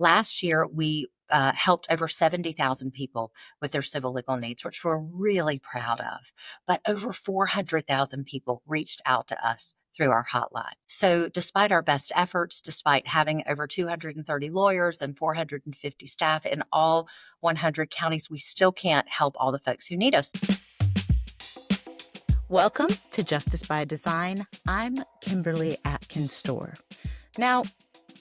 Last year, we helped over 70,000 people with their civil legal needs, which we're really proud of. But over 400,000 people reached out to us through our hotline. So, despite our best efforts, despite having over 230 lawyers and 450 staff in all 100 counties, we still can't help all the folks who need us. Welcome to Justice by Design. I'm Kimberly Atkins Stohr. Now,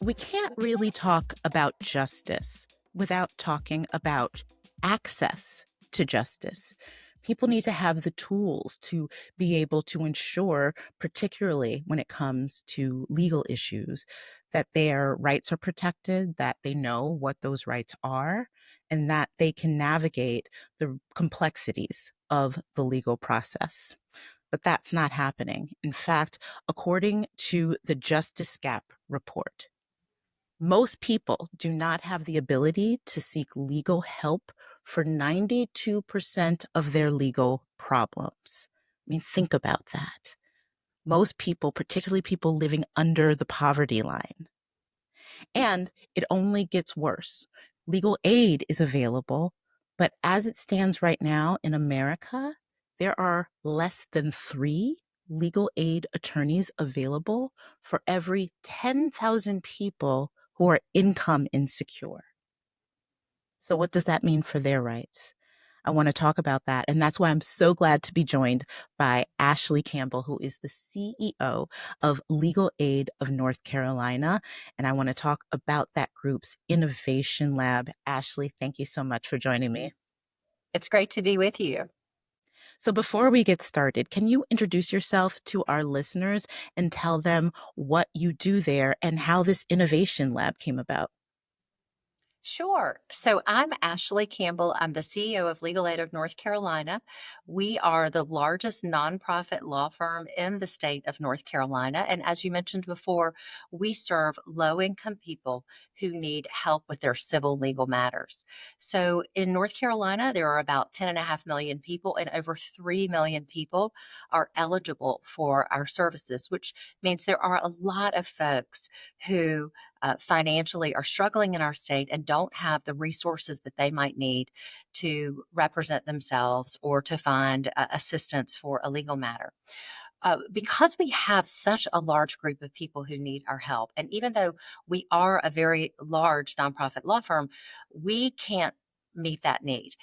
we can't really talk about justice without talking about access to justice. People need to have the tools to be able to ensure, particularly when it comes to legal issues, that their rights are protected, that they know what those rights are, and that they can navigate the complexities of the legal process. But that's not happening. In fact, according to the Justice Gap report, most people do not have the ability to seek legal help for 92% of their legal problems. I mean, think about that. Most people, particularly people living under the poverty line. And it only gets worse. Legal aid is available, but as it stands right now in America, there are less than 3 legal aid attorneys available for every 10,000 people who are income insecure. So what does that mean for their rights? I want to talk about that. And that's why I'm so glad to be joined by Ashley Campbell, who is the CEO of Legal Aid of North Carolina. And I want to talk about that group's innovation lab. Ashley, thank you so much for joining me. It's great to be with you. So before we get started, can you introduce yourself to our listeners and tell them what you do there and how this innovation lab came about? Sure. So I'm Ashley Campbell. I'm the CEO of Legal Aid of North Carolina. We are the largest nonprofit law firm in the state of North Carolina. And as you mentioned before, we serve low income people who need help with their civil legal matters. So in North Carolina, there are about 10.5 million people, and over 3 million people are eligible for our services, which means there are a lot of folks who financially are struggling in our state and don't have the resources that they might need to represent themselves or to find assistance for a legal matter. Because we have such a large group of people who need our help, and even though we are a very large nonprofit law firm, we can't meet that need.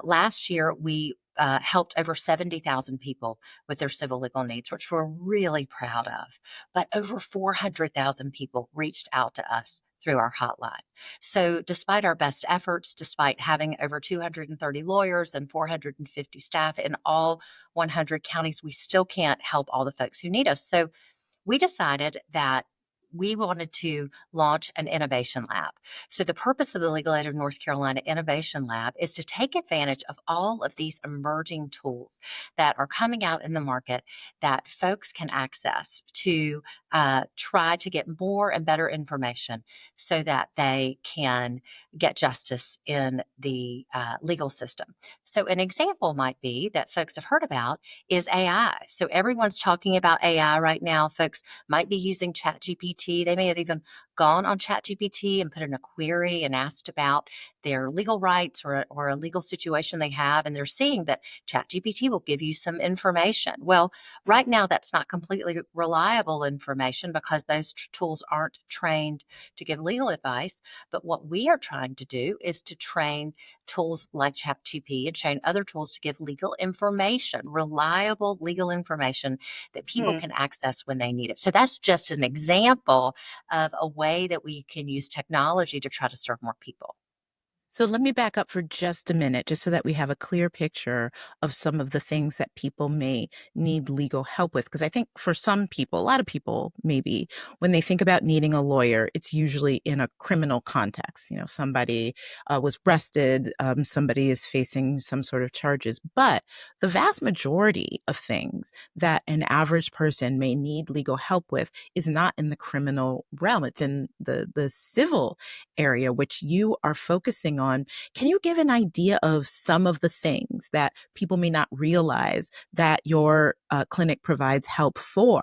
Last year, we helped over 70,000 people with their civil legal needs, which we're really proud of. But over 400,000 people reached out to us through our hotline. So, despite our best efforts, despite having over 230 lawyers and 450 staff in all 100 counties, we still can't help all the folks who need us. So, we decided that we wanted to launch an innovation lab. So, the purpose of the Legal Aid of North Carolina Innovation Lab is to take advantage of all of these emerging tools that are coming out in the market that folks can access to try to get more and better information so that they can get justice in the legal system. So, an example might be that folks have heard about is AI. So, everyone's talking about AI right now. Folks might be using ChatGPT. They may have even gone on ChatGPT and put in a query and asked about their legal rights or a legal situation they have, and they're seeing that ChatGPT will give you some information. Well, right now, that's not completely reliable information because those tools aren't trained to give legal advice. But what we are trying to do is to train tools like ChatGPT and train other tools to give legal information, reliable legal information that people can access when they need it. So that's just an example of a way that we can use technology to try to serve more people. So let me back up for just a minute, just so that we have a clear picture of some of the things that people may need legal help with. Because I think for some people, a lot of people, maybe when they think about needing a lawyer, it's usually in a criminal context. You know, somebody was arrested, somebody is facing some sort of charges. But the vast majority of things that an average person may need legal help with is not in the criminal realm. It's in the civil area, which you are focusing on. Can you give an idea of some of the things that people may not realize that your clinic provides help for?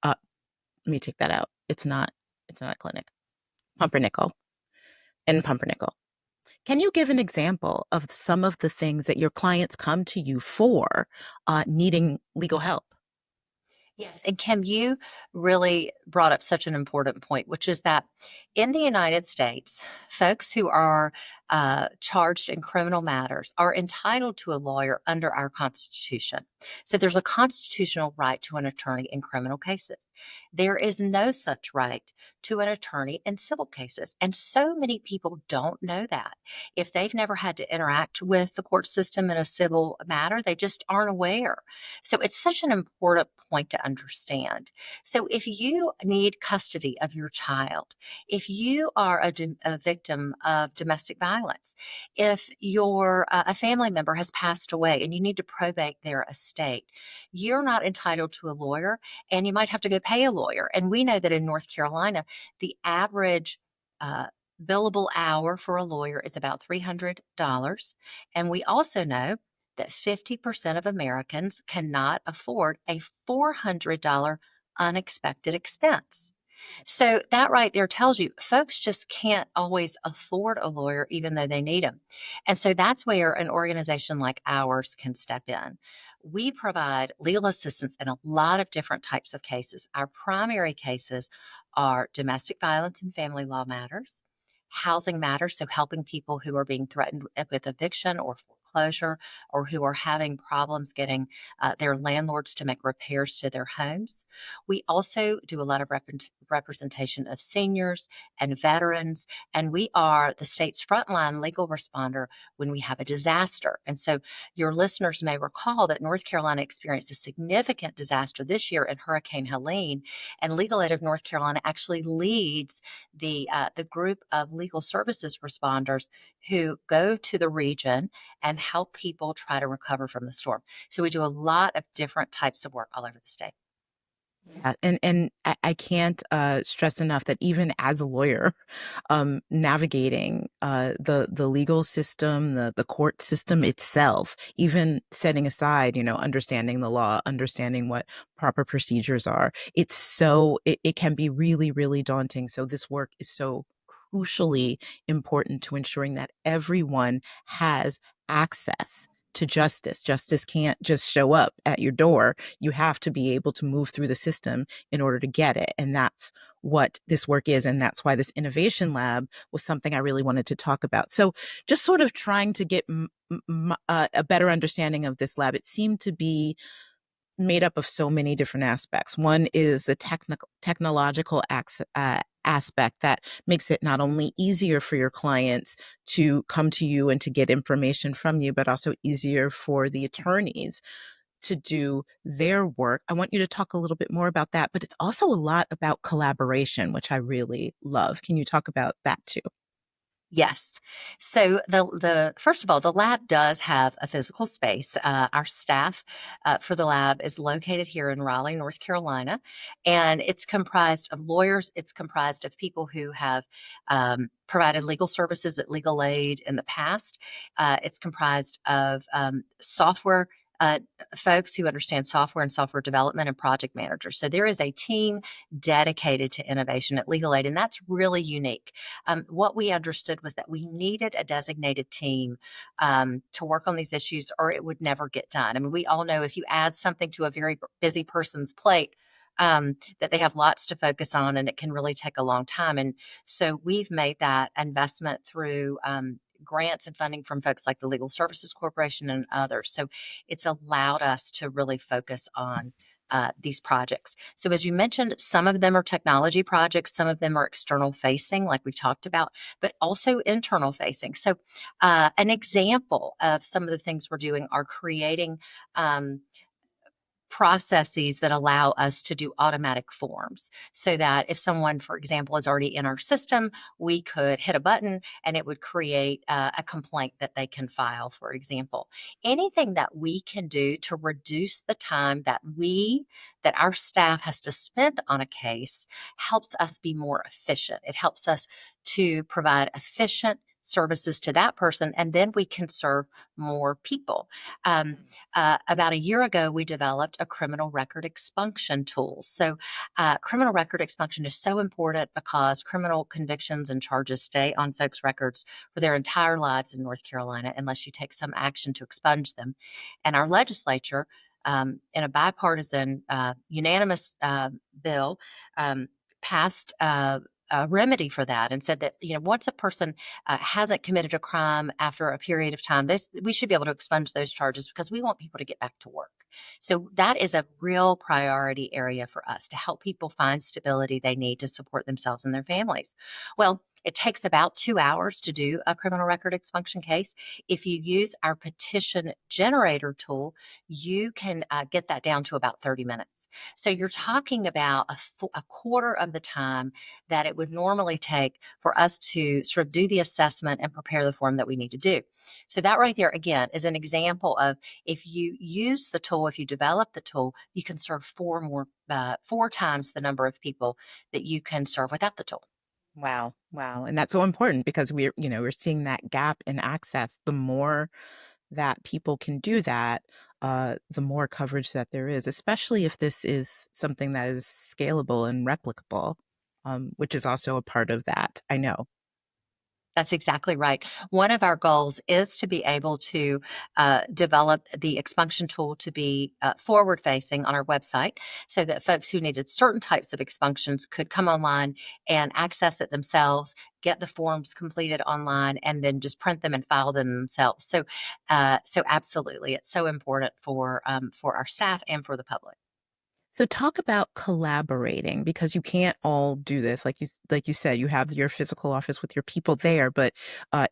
Let me take that out. It's not a clinic. Pumpernickel. in Pumpernickel. Can you give an example of some of the things that your clients come to you for needing legal help? Yes. And Kim, you really brought up such an important point, which is that in the United States, folks who are charged in criminal matters are entitled to a lawyer under our Constitution. So there's a constitutional right to an attorney in criminal cases. There is no such right to an attorney in civil cases. And so many people don't know that. If they've never had to interact with the court system in a civil matter, they just aren't aware. So it's such an important point to understand. So if you need custody of your child, if you are a victim of domestic violence, if your a family member has passed away and you need to probate their estate, you're not entitled to a lawyer, and you might have to go pay a lawyer. And we know that in North Carolina, the average uh, billable hour for a lawyer is about $300. And we also know that 50% of Americans cannot afford a $400 unexpected expense. So that right there tells you folks just can't always afford a lawyer even though they need them. And so that's where an organization like ours can step in. We provide legal assistance in a lot of different types of cases. Our primary cases are domestic violence and family law matters, housing matters, so helping people who are being threatened with eviction or foreclosure, or who are having problems getting their landlords to make repairs to their homes. We also do a lot of representation of seniors and veterans, and we are the state's frontline legal responder when we have a disaster. And so your listeners may recall that North Carolina experienced a significant disaster this year in Hurricane Helene, and Legal Aid of North Carolina actually leads the group of legal services responders who go to the region and help people try to recover from the storm. So we do a lot of different types of work all over the state. Yeah, and I can't stress enough that even as a lawyer, navigating the legal system, the court system itself, even setting aside, understanding the law, understanding what proper procedures are, it can be really, really daunting. So this work is so crucially important to ensuring that everyone has access to justice. Justice can't just show up at your door. You have to be able to move through the system in order to get it. And that's what this work is. And that's why this innovation lab was something I really wanted to talk about. So, just sort of trying to get a better understanding of this lab, it seemed to be made up of so many different aspects. One is a technological aspect that makes it not only easier for your clients to come to you and to get information from you, but also easier for the attorneys to do their work. I want you to talk a little bit more about that, but it's also a lot about collaboration, which I really love. Can you talk about that too? Yes. So the first of all, the lab does have a physical space. Our staff for the lab is located here in Raleigh, North Carolina, and it's comprised of lawyers. It's comprised of people who have provided legal services at Legal Aid in the past. It's comprised of software. Folks who understand software and software development and project managers. So there is a team dedicated to innovation at Legal Aid, and that's really unique. What we understood was that we needed a designated team to work on these issues, or it would never get done. I mean, we all know if you add something to a very busy person's plate, that they have lots to focus on, and it can really take a long time. And so we've made that investment through grants and funding from folks like the Legal Services Corporation and others. So it's allowed us to really focus on these projects. So, as you mentioned, some of them are technology projects, some of them are external facing, like we talked about, but also internal facing. So, an example of some of the things we're doing are creating processes that allow us to do automatic forms so that if someone, for example, is already in our system, we could hit a button and it would create a complaint that they can file, for example. Anything that we can do to reduce the time that our staff has to spend on a case helps us be more efficient. It helps us to provide efficient services to that person, and then we can serve more people. Um, about a year ago, we developed a criminal record expunction tool. So, criminal record expunction is so important because criminal convictions and charges stay on folks' records for their entire lives in North Carolina unless you take some action to expunge them. And our legislature, in a bipartisan, unanimous bill, um, passed a remedy for that and said that once a person hasn't committed a crime after a period of time, we should be able to expunge those charges because we want people to get back to work. So that is a real priority area for us to help people find stability they need to support themselves and their families. Well, it takes about 2 hours to do a criminal record expunction case. If you use our petition generator tool, you can get that down to about 30 minutes. So you're talking about a quarter of the time that it would normally take for us to sort of do the assessment and prepare the form that we need to do. So that right there, again, is an example of if you use the tool, if you develop the tool, you can serve four times the number of people that you can serve without the tool. Wow, wow. And that's so important because we're seeing that gap in access. The more that people can do that, the more coverage that there is, especially if this is something that is scalable and replicable, which is also a part of that, I know. That's exactly right. One of our goals is to be able to develop the expunction tool to be forward facing on our website so that folks who needed certain types of expunctions could come online and access it themselves, get the forms completed online, and then just print them and file them themselves. So absolutely, it's so important for our staff and for the public. So talk about collaborating because you can't all do this. Like you said, you have your physical office with your people there, but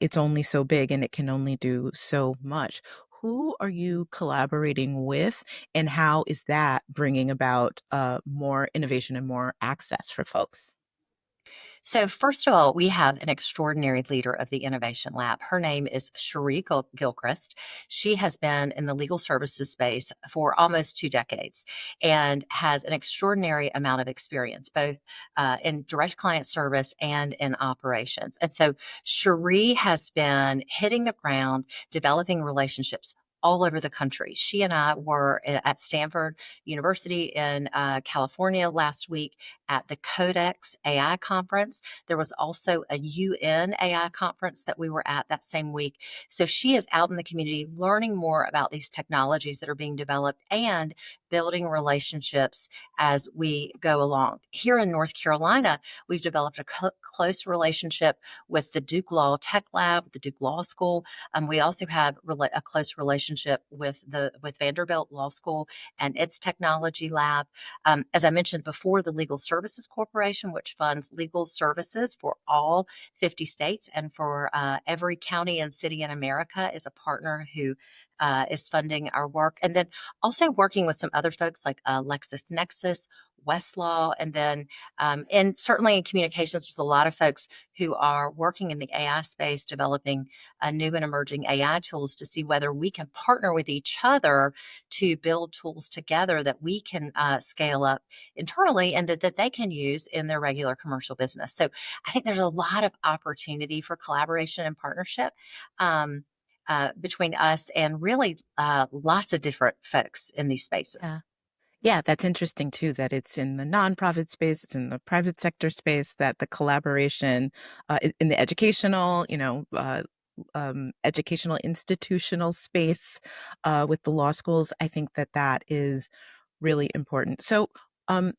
it's only so big and it can only do so much. Who are you collaborating with, and how is that bringing about more innovation and more access for folks? So, first of all, we have an extraordinary leader of the Innovation Lab. Her name is Cherie Gilchrist. She has been in the legal services space for almost 2 decades and has an extraordinary amount of experience, both in direct client service and in operations. And so, Cherie has been hitting the ground, developing relationships all over the country. She and I were at Stanford University in California last week at the Codex AI conference. There was also a UN AI conference that we were at that same week. So she is out in the community learning more about these technologies that are being developed and building relationships as we go along. Here in North Carolina, we've developed a close relationship with the Duke Law Tech Lab, the Duke Law School. We also have a close relationship with Vanderbilt Law School and its technology lab. As I mentioned before, the Legal Services Corporation, which funds legal services for all 50 states and for every county and city in America, is a partner who is funding our work. And then also working with some other folks like LexisNexis, Westlaw, and certainly in communications with a lot of folks who are working in the AI space, developing new and emerging AI tools to see whether we can partner with each other to build tools together that we can scale up internally and that they can use in their regular commercial business. So I think there's a lot of opportunity for collaboration and partnership. Between us and really lots of different folks in these Yeah. spaces. Yeah, that's interesting too, that it's in the nonprofit space, it's in the private sector space, that the collaboration in the educational, educational institutional space with the law schools, I think that that is really important. So, um,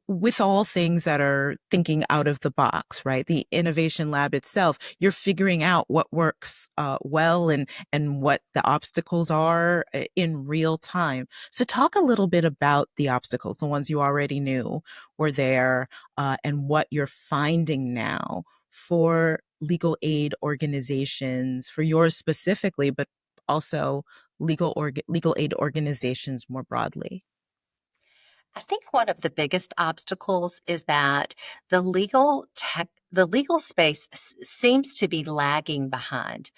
with all things that are thinking out of the box, right? The innovation lab itself, you're figuring out what works well and what the obstacles are in real time. So talk a little bit about the obstacles, the ones you already knew were there, and what you're finding now for legal aid organizations, for yours specifically, but also legal aid organizations more broadly. I think one of the biggest obstacles is that the legal tech the legal space seems to be lagging behind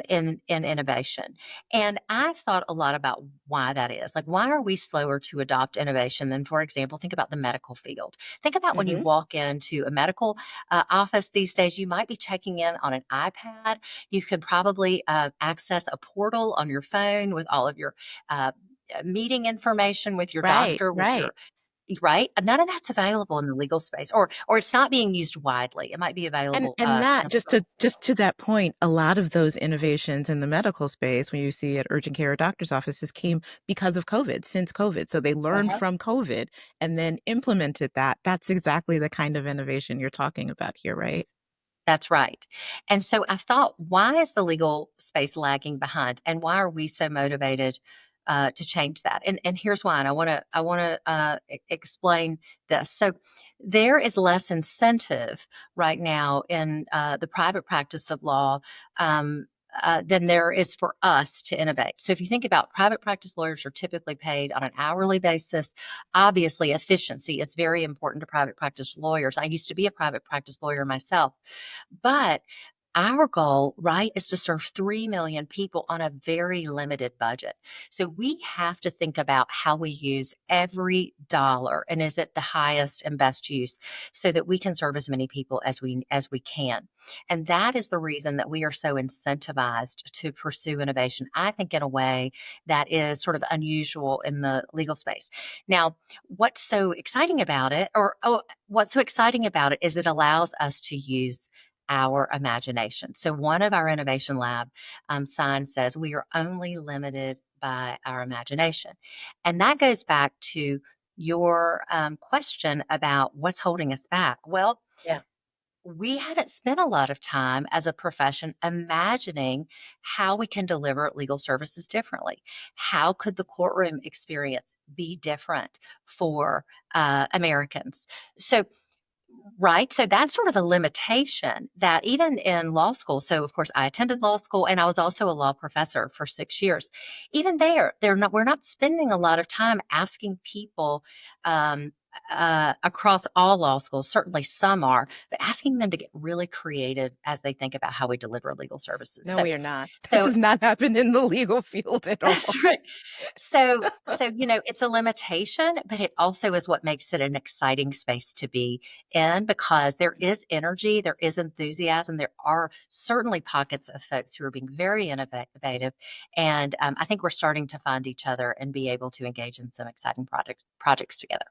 in innovation, and I've thought a lot about why that is. Like, why are we slower to adopt innovation than, for example, think about the medical field. Think about when you Hmm. walk into a medical office these days. You might be checking in on an iPad. You can probably access a portal on your phone with all of your uh, meeting information with your Right, doctor, with right. your right? None of that's available in the legal space, or it's not being used widely. It might be available, And in that a just to that point, a lot of those innovations in the medical space, when you see at urgent care or doctor's offices, came because of COVID, since COVID. So they learned uh from COVID and then implemented that. That's exactly the kind of innovation you're talking about here, right? That's right. And so I've thought, why is the legal space lagging behind, and why are we so motivated to change that? And here's why. And I want to explain this. So there is less incentive right now in the private practice of law. Than there is for us to innovate. So, if you think about private practice lawyers, are typically paid on an hourly basis. Obviously, efficiency is very important to private practice lawyers. I used to be a private practice lawyer myself. But our goal, right, is to serve 3 million people on a very limited budget. So we have to think about how we use every dollar, and is it the highest and best use, so that we can serve as many people as we can. And that is the reason that we are so incentivized to pursue innovation, I think, in a way that is sort of unusual in the legal space. Now, what's so exciting about it, what's so exciting about it is it allows us to use our imagination. So, one of our innovation lab signs says we are only limited by our imagination. And that goes back to your question about what's holding us back. Well, Yeah. we haven't spent a lot of time as a profession imagining how we can deliver legal services differently. How could the courtroom experience be different for Americans? So, right. So that's sort of a limitation that even in law school. So of course I attended law school, and I was also a law professor for 6 years. Even there, we're not spending a lot of time asking people um, across all law schools. Certainly some are, but asking them to get really creative as they think about how we deliver legal services. No, So, we are not. That so does not happen in the legal field at all. that's right. So, it's a limitation, but it also is what makes it an exciting space to be in, because there is energy, there is enthusiasm, there are certainly pockets of folks who are being very innovative, and I think we're starting to find each other and be able to engage in some exciting projects together.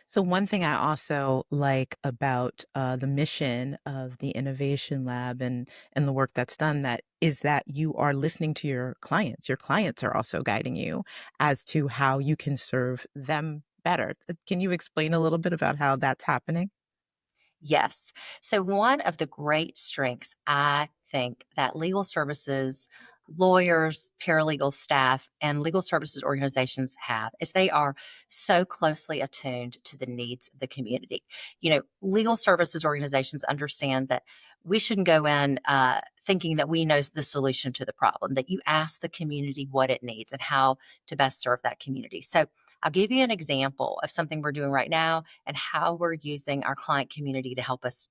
So one thing I also like about the mission of the Innovation Lab and the work that's done that is that you are listening to your clients. Your clients are also guiding you as to how you can serve them better. Can you explain a little bit about how that's happening? Yes. So, one of the great strengths, I think, that legal services, lawyers, paralegal staff, and legal services organizations have is they are so closely attuned to the needs of the community. Legal services organizations understand that we shouldn't go in thinking that we know the solution to the problem, that you ask the community what it needs and how to best serve that community. So, I'll give you an example of something we're doing right now and how we're using our client community to help us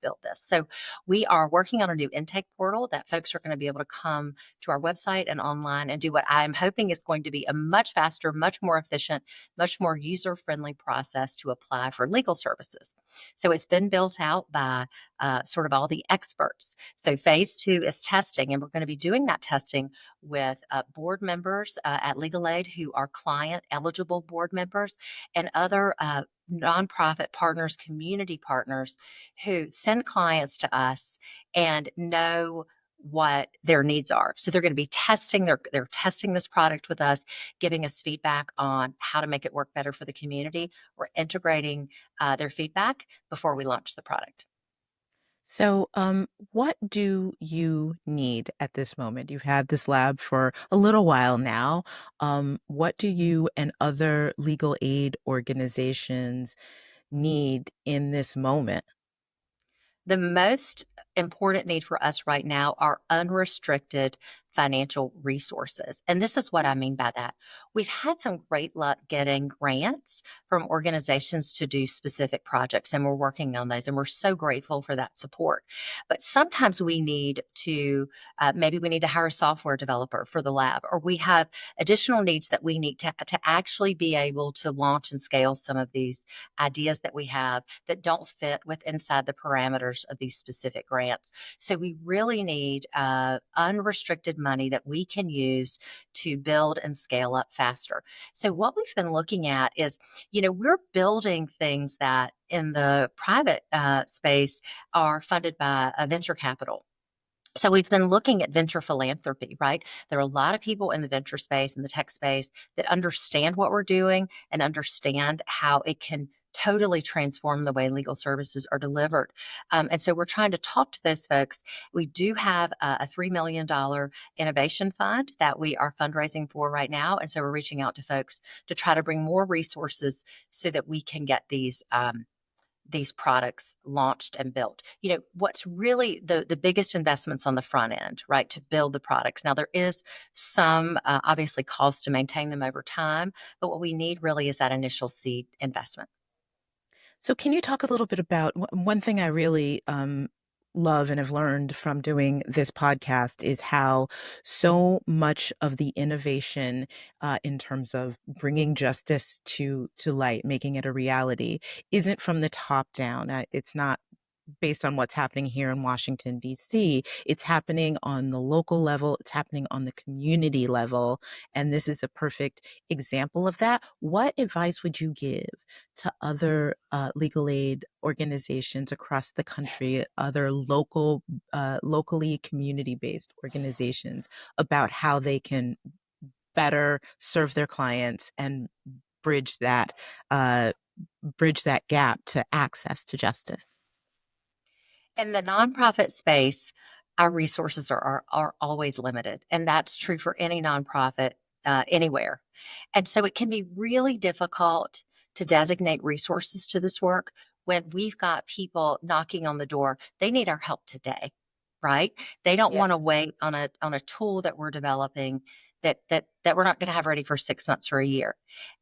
build this. So we are working on a new intake portal that folks are going to be able to come to our website and online and do what I'm hoping is going to be a much faster, much more efficient, much more user-friendly process to apply for legal services. So it's been built out by sort of all the experts. So phase two is testing, and we're going to be doing that testing with board members at Legal Aid who are client eligible board members, and other nonprofit partners, community partners who send clients to us and know what their needs are. So they're going to be they're testing this product with us, giving us feedback on how to make it work better for the community. We're integrating their feedback before we launch the product. So, what do you need at this moment? You've had this lab for a little while now. What do you and other legal aid organizations need in this moment? The most important need for us right now are unrestricted financial resources. And this is what I mean by that. We've had some great luck getting grants from organizations to do specific projects, and we're working on those, and we're so grateful for that support. But sometimes we need to, maybe we need to hire a software developer for the lab, or we have additional needs that we need to actually be able to launch and scale some of these ideas that we have that don't fit with inside the parameters of these specific grants. So we really need unrestricted money that we can use to build and scale up faster. So what we've been looking at is, we're building things that in the private space are funded by venture capital. So we've been looking at venture philanthropy, right? There are a lot of people in the venture space and the tech space that understand what we're doing and understand how it can totally transform the way legal services are delivered. And so we're trying to talk to those folks. We do have a $3 million innovation fund that we are fundraising for right now. And so we're reaching out to folks to try to bring more resources so that we can get these products launched and built. What's really the biggest investments on the front end, right, to build the products. Now, there is some obviously cost to maintain them over time, but what we need really is that initial seed investment. So, can you talk a little bit about one thing I really love and have learned from doing this podcast is how so much of the innovation in terms of bringing justice to light, making it a reality, isn't from the top down. It's not based on what's happening here in Washington, D.C. It's happening on the local level, it's happening on the community level. And this is a perfect example of that. What advice would you give to other legal aid organizations across the country, other locally community-based organizations about how they can better serve their clients and bridge that uh, bridge that gap to access to justice? In the nonprofit space, our resources are always limited, and that's true for any nonprofit anywhere. And so it can be really difficult to designate resources to this work when we've got people knocking on the door. They need our help today, right? They don't want to Yes. wait on a tool that we're developing that we're not going to have ready for 6 months or a year.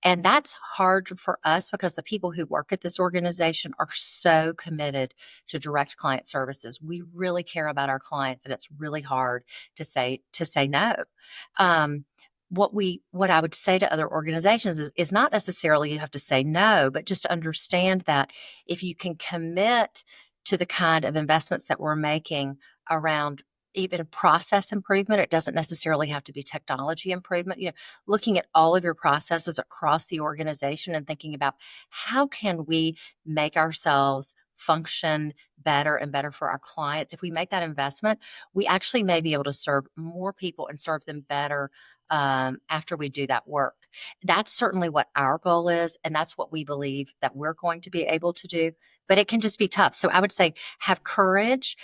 And that's hard for us because the people who work at this organization are so committed to direct client services. We really care about our clients, and it's really hard to say no. Um, what I would say to other organizations is not necessarily you have to say no, but just to understand that if you can commit to the kind of investments that we're making around even process improvement, it doesn't necessarily have to be technology improvement. Looking at all of your processes across the organization and thinking about how can we make ourselves function better and better for our clients. If we make that investment, we actually may be able to serve more people and serve them better after we do that work. That's certainly what our goal is, and that's what we believe that we're going to be able to do. But it can just be tough. So I would say have courage.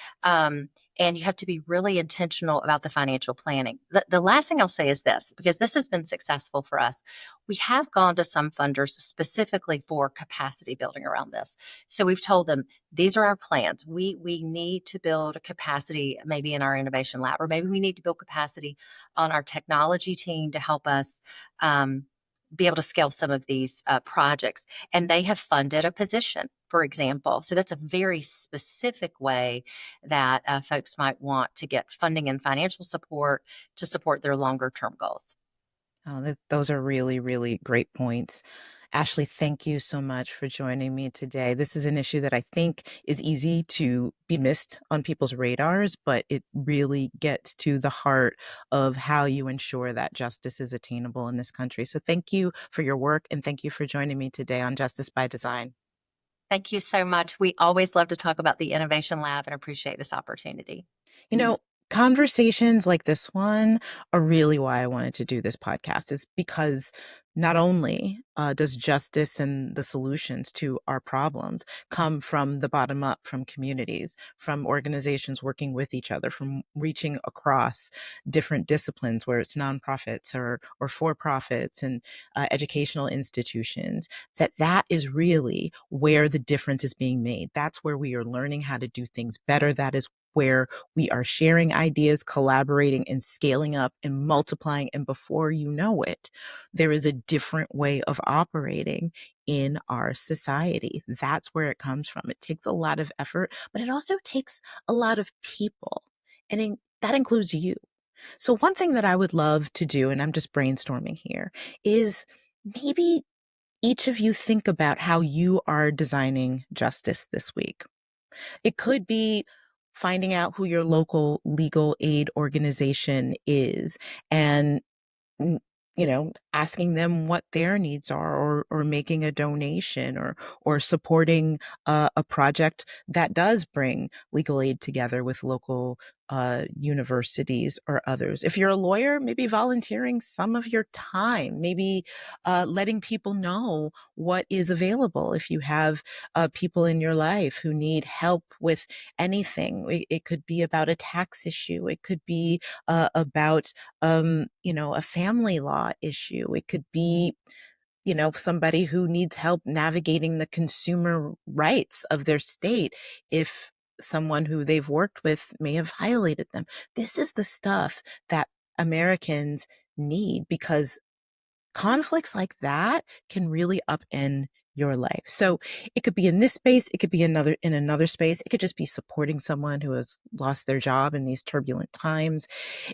And you have to be really intentional about the financial planning. The last thing I'll say is this, because this has been successful for us. We have gone to some funders specifically for capacity building around this. So we've told them, these are our plans. We need to build a capacity maybe in our innovation lab, or maybe we need to build capacity on our technology team to help us be able to scale some of these projects. And they have funded a position, for example. So that's a very specific way that folks might want to get funding and financial support to support their longer term goals. Oh, those are really, really great points. Ashley, thank you so much for joining me today. This is an issue that I think is easy to be missed on people's radars, but it really gets to the heart of how you ensure that justice is attainable in this country. So thank you for your work, and thank you for joining me today on Justice by Design. Thank you so much. We always love to talk about the Innovation Lab and appreciate this opportunity. You know, conversations like this one are really why I wanted to do this podcast, is because not only does justice and the solutions to our problems come from the bottom up, from communities, from organizations working with each other, from reaching across different disciplines, where it's nonprofits or for profits and educational institutions, that is really where the difference is being made. That's where we are learning how to do things better. That is where we are sharing ideas, collaborating, and scaling up and multiplying. And before you know it, there is a different way of operating in our society. That's where it comes from. It takes a lot of effort, but it also takes a lot of people. That includes you. So, one thing that I would love to do, and I'm just brainstorming here, is maybe each of you think about how you are designing justice this week. It could be finding out who your local legal aid organization is and asking them what their needs are, or making a donation, or supporting a project that does bring legal aid together with local universities or others. If you're a lawyer, maybe volunteering some of your time, maybe letting people know what is available. If you have people in your life who need help with anything, it could be about a tax issue, it could be about a family law issue. It could be, somebody who needs help navigating the consumer rights of their state if someone who they've worked with may have violated them. This is the stuff that Americans need, because conflicts like that can really upend your life. So it could be in this space, it could be in another space, it could just be supporting someone who has lost their job in these turbulent times.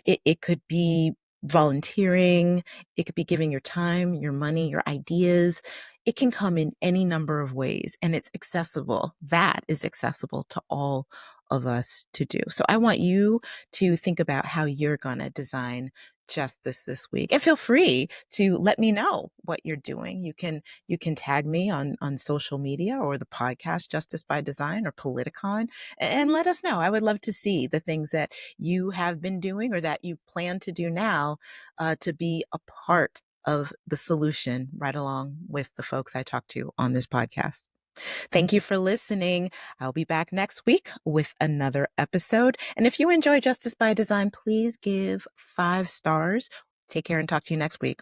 It could be volunteering, it could be giving your time, your money, your ideas. It can come in any number of ways, and it's accessible. That is accessible to all of us to do. So I want you to think about how you're going to design justice this week, and feel free to let me know what you're doing. You can tag me on social media or the podcast Justice by Design or Politicon, and let us know. I would love to see the things that you have been doing or that you plan to do now, to be a part of the solution, right along with the folks I talk to on this podcast. Thank you for listening. I'll be back next week with another episode. And if you enjoy Justice by Design, please give 5 stars. Take care and talk to you next week.